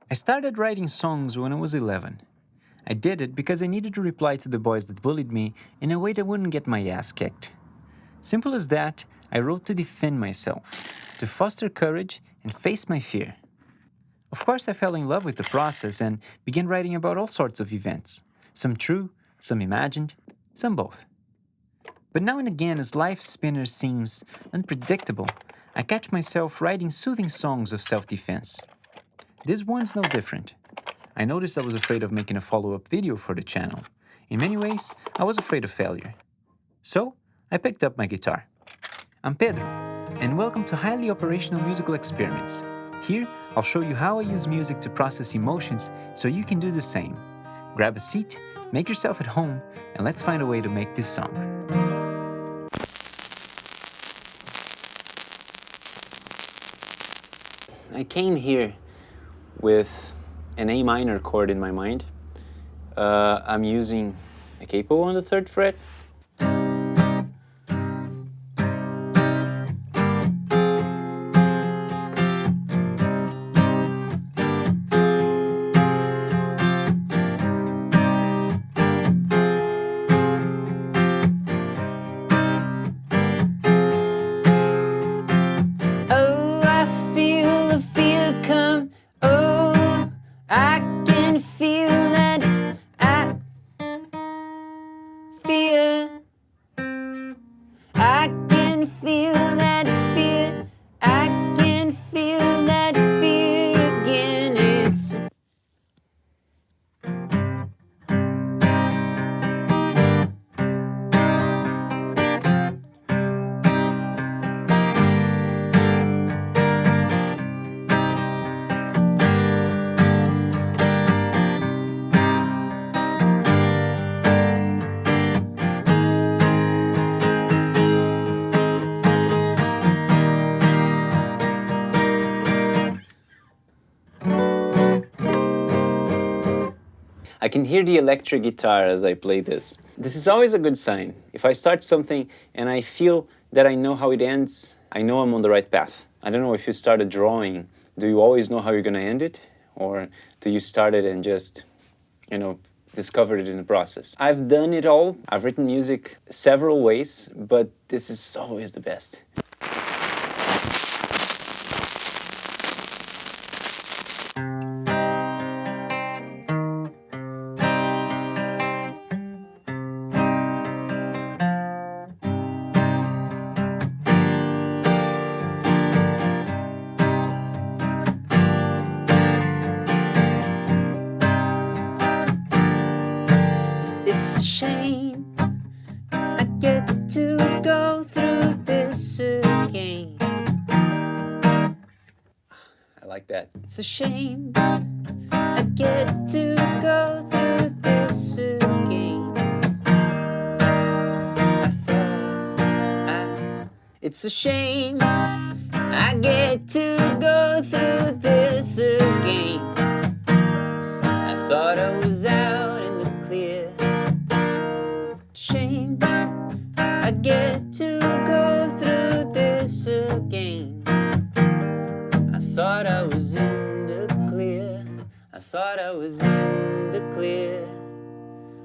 I started writing songs when I was 11. I did it because I needed to reply to the boys that bullied me in a way that wouldn't get my ass kicked. Simple as that, I wrote to defend myself, to foster courage and face my fear. Of course, I fell in love with the process and began writing about all sorts of events, some true, some imagined, some both. But now and again, as life's spinner seems unpredictable, I catch myself writing soothing songs of self-defense. This one's no different. I noticed I was afraid of making a follow-up video for the channel. In many ways, I was afraid of failure. So, I picked up my guitar. I'm Pedro, and welcome to Highly Operational Musical Experiments. Here, I'll show you how I use music to process emotions so you can do the same. Grab a seat, make yourself at home, and let's find a way to make this song. I came here with an A minor chord in my mind. I'm using a capo on the 3rd fret. Oh, I feel the fear come. Oh, I can feel that fear. I can feel that fear. I can feel that fear again. It's I can hear the electric guitar as I play this. This is always a good sign. If I start something and I feel that I know how it ends, I know I'm on the right path. I don't know if you start a drawing, do you always know how you're gonna end it? Or do you start it and just, discover it in the process? I've done it all. I've written music several ways, but this is always the best. It's a shame I get to go through this again. I like that. It's a shame I get to go through this again. It's a shame I get to go through this again. I thought I was out in the clear. It's a shame I get to go through this again. I thought I was in the clear. I thought I was in the clear.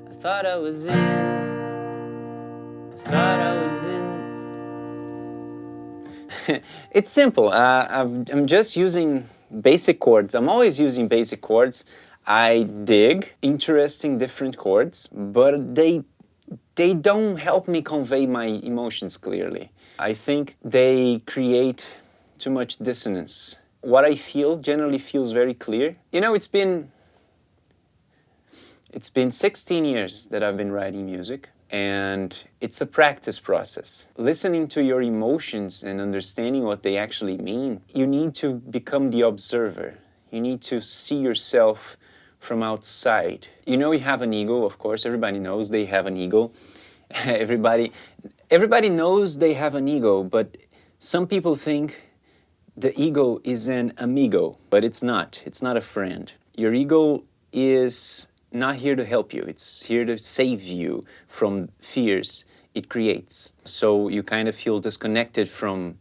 I thought I was in. I thought I was in. It's simple. I'm just using basic chords. I'm always using basic chords. I dig interesting different chords, but they don't help me convey my emotions clearly. I think they create too much dissonance. What I feel generally feels very clear. It's been 16 years that I've been writing music, and it's a practice process. Listening to your emotions and understanding what they actually mean, you need to become the observer. You need to see yourself from outside. You have an ego, of course. Everybody knows they have an ego. Everybody knows they have an ego, but some people think the ego is an amigo, but it's not. It's not a friend. Your ego is not here to help you. It's here to save you from fears it creates. So you kind of feel disconnected from,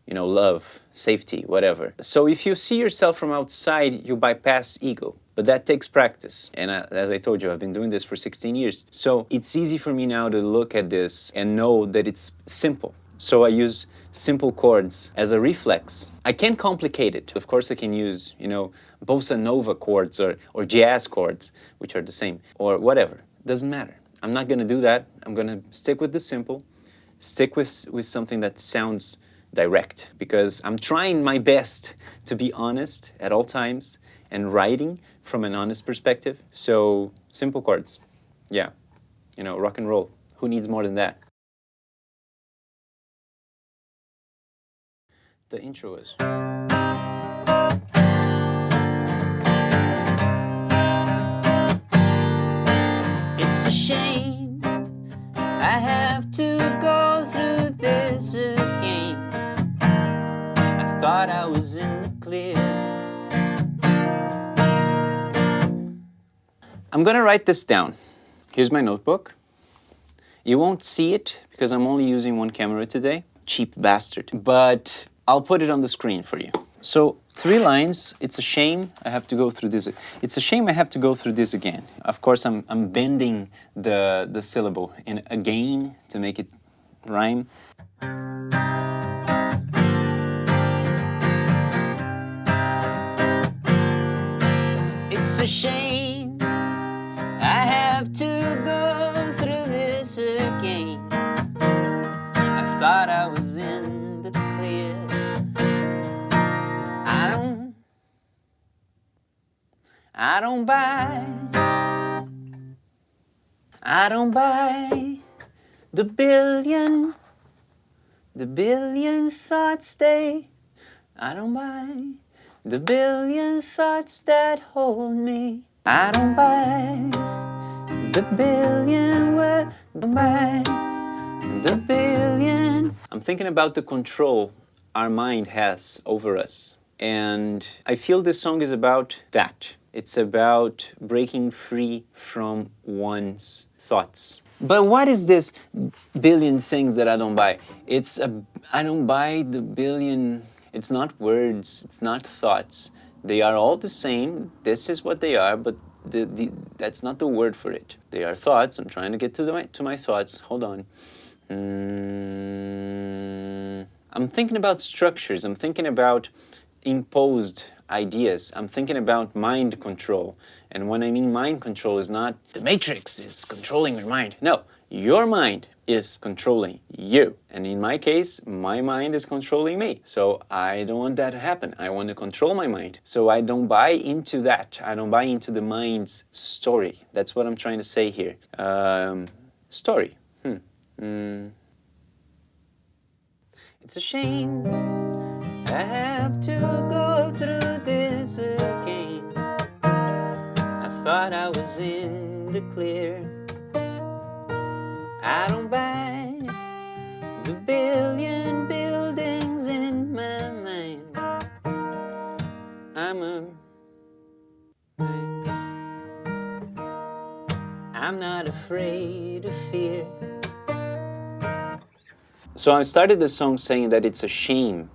love. safety, whatever. So if you see yourself from outside, you bypass ego. But that takes practice. And as I told you, I've been doing this for 16 years. So it's easy for me now to look at this and know that it's simple. So I use simple chords as a reflex. I can't complicate it. Of course, I can use, bossa nova chords or jazz chords, which are the same, or whatever. Doesn't matter. I'm not going to do that. I'm going to stick with the simple, stick with something that sounds direct, because I'm trying my best to be honest at all times and writing from an honest perspective. So simple chords. Yeah. Rock and roll. Who needs more than that? The intro is. It's a shame I have to go through this again. I thought I was in the clear. I'm gonna write this down. Here's my notebook. You won't see it because I'm only using one camera today. Cheap bastard. But I'll put it on the screen for you. So 3 lines. It's a shame I have to go through this. It's a shame I have to go through this again. Of course, I'm bending the syllable in again to make it rhyme. It's a shame I have to go through this again. I thought I was in the clear. I don't buy the billion thoughts I don't buy the billion thoughts that hold me. I don't buy the billion words, buy the billion. I'm thinking about the control our mind has over us. And I feel this song is about that. It's about breaking free from one's thoughts. But what is this billion things that I don't buy? I don't buy the billion. It's not words, it's not thoughts. They are all the same. This is what they are, but that's not the word for it. They are thoughts. I'm trying to get to my thoughts. Hold on. I'm thinking about structures. I'm thinking about imposed ideas. I'm thinking about mind control. And when I mean mind control, is not the matrix is controlling your mind. No, your mind is controlling you. And in my case, my mind is controlling me. So I don't want that to happen. I want to control my mind. So I don't buy into that. I don't buy into the mind's story. That's what I'm trying to say here. Story. It's a shame I have to go through this again. I thought I was in the clear. I don't buy the billion buildings in my mind. I'm not afraid of fear. So I started the song saying that it's a shame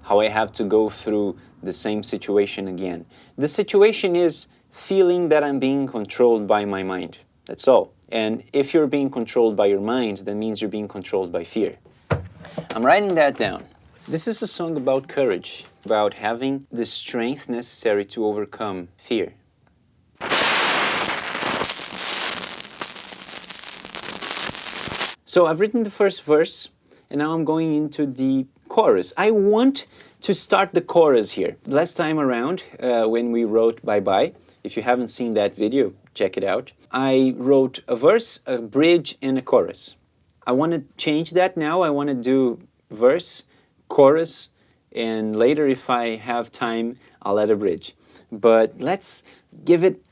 how I have to go through the same situation again. The situation is feeling that I'm being controlled by my mind. That's all. And if you're being controlled by your mind, that means you're being controlled by fear. I'm writing that down. This is a song about courage, about having the strength necessary to overcome fear. So I've written the first verse, and now I'm going into the chorus. I want to start the chorus here. Last time around, when we wrote Bye Bye, if you haven't seen that video, check it out. I wrote a verse, a bridge, and a chorus. I want to change that now. I want to do verse, chorus, and later if I have time, I'll add a bridge. But let's give it,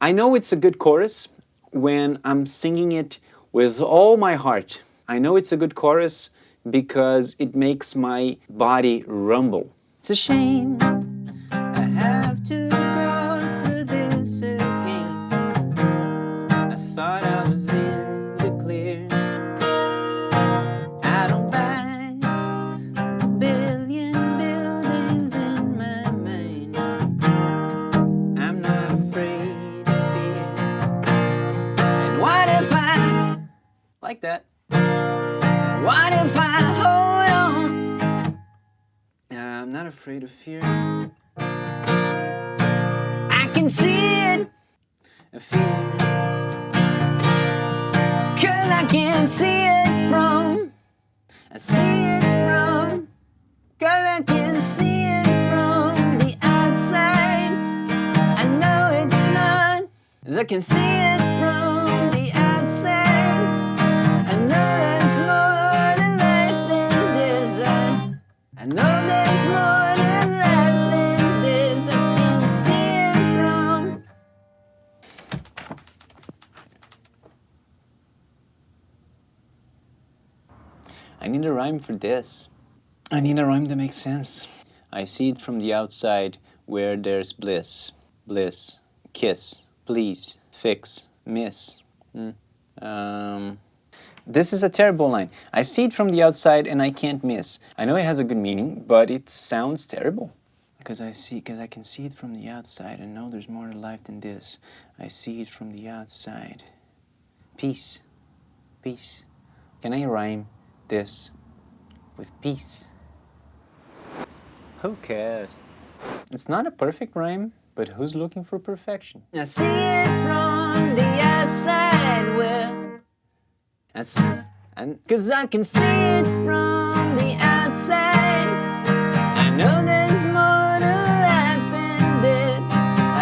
I know it's a good chorus when I'm singing it with all my heart. I know it's a good chorus because it makes my body rumble. It's a shame I have to go through this again. I thought I was in the clear. I don't buy a billion not afraid of fear. I can see it, A fear. 'cause I can see it from, I see it from, 'cause I can see it from the outside. I know it's not, 'cause I can see it from the outside. I know there's more to life than this. I know there's more to life than this. I can see it from. I need a rhyme for this. I need a rhyme that makes sense. I see it from the outside where there's bliss. Bliss. Kiss. Please. Fix. Miss. This is a terrible line. I see it from the outside and I can't miss. I know it has a good meaning, but it sounds terrible. Because I can see it from the outside and know there's more to life than this. I see it from the outside. Peace. Peace. Can I rhyme this with peace? Who cares? It's not a perfect rhyme, but who's looking for perfection? I see it from the outside where I see, and 'cause I can see it from the outside. I know there's more to life than this.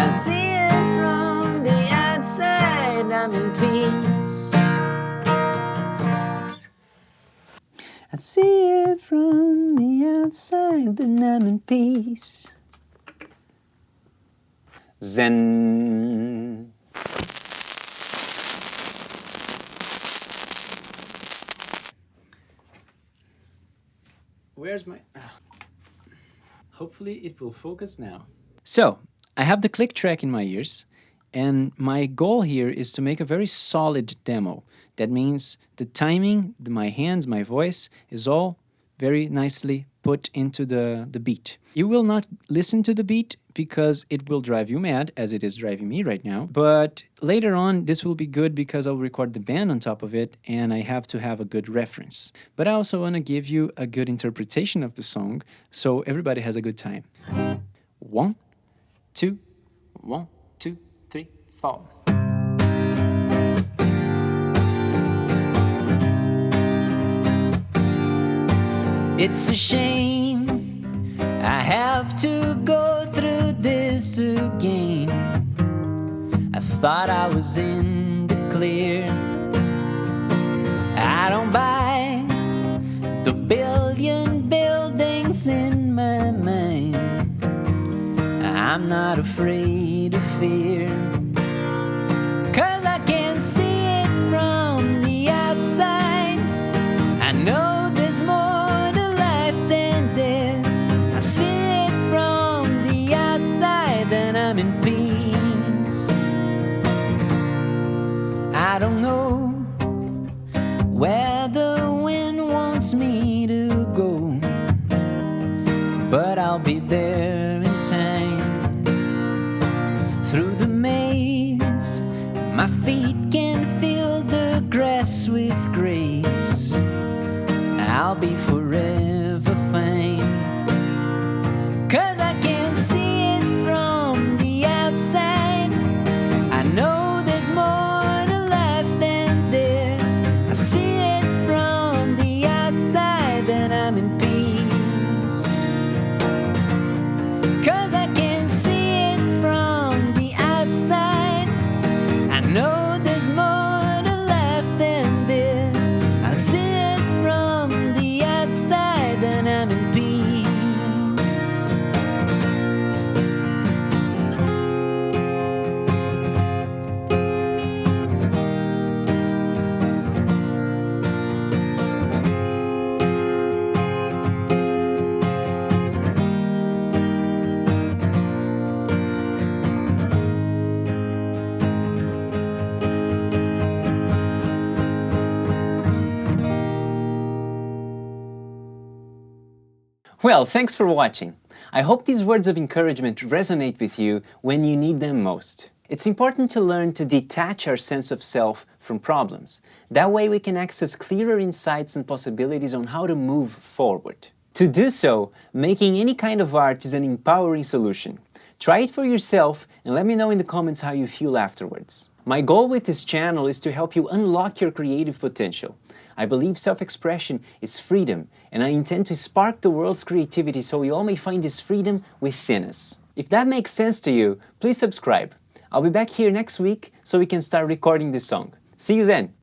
I see it from the outside. I'm in peace. I see it from the outside, then I'm in peace. Zen. Where's my... Hopefully it will focus now. So, I have the click track in my ears, and my goal here is to make a very solid demo. That means the timing, my hands, my voice is all very nicely put into the beat. You will not listen to the beat because it will drive you mad, as it is driving me right now. But later on, this will be good because I'll record the band on top of it, and I have to have a good reference. But I also want to give you a good interpretation of the song, so everybody has a good time. 1, 2, 1, 2, 3, 4. It's a shame I have to go through this again. I thought I was in the clear. I don't buy the billion buildings in my mind. I'm not afraid of fear, 'cause I can see it from the outside. I know there's more to life than this. I see it from the outside and I'm in peace. I don't know where the wind wants me to go, but I'll be there in time. Through the maze, my feet can feel the grass with grace. I'll be forever fine, 'cause I can see it from the outside. I know there's more to life than this. I see it from the outside and I'm in peace, 'cause I can see it from the outside. I know there's more to life than this. I see it from the outside and I'm in peace. Well, thanks for watching. I hope these words of encouragement resonate with you when you need them most. It's important to learn to detach our sense of self from problems. That way we can access clearer insights and possibilities on how to move forward. To do so, making any kind of art is an empowering solution. Try it for yourself and let me know in the comments how you feel afterwards. My goal with this channel is to help you unlock your creative potential. I believe self-expression is freedom, and I intend to spark the world's creativity so we all may find this freedom within us. If that makes sense to you, please subscribe. I'll be back here next week so we can start recording this song. See you then!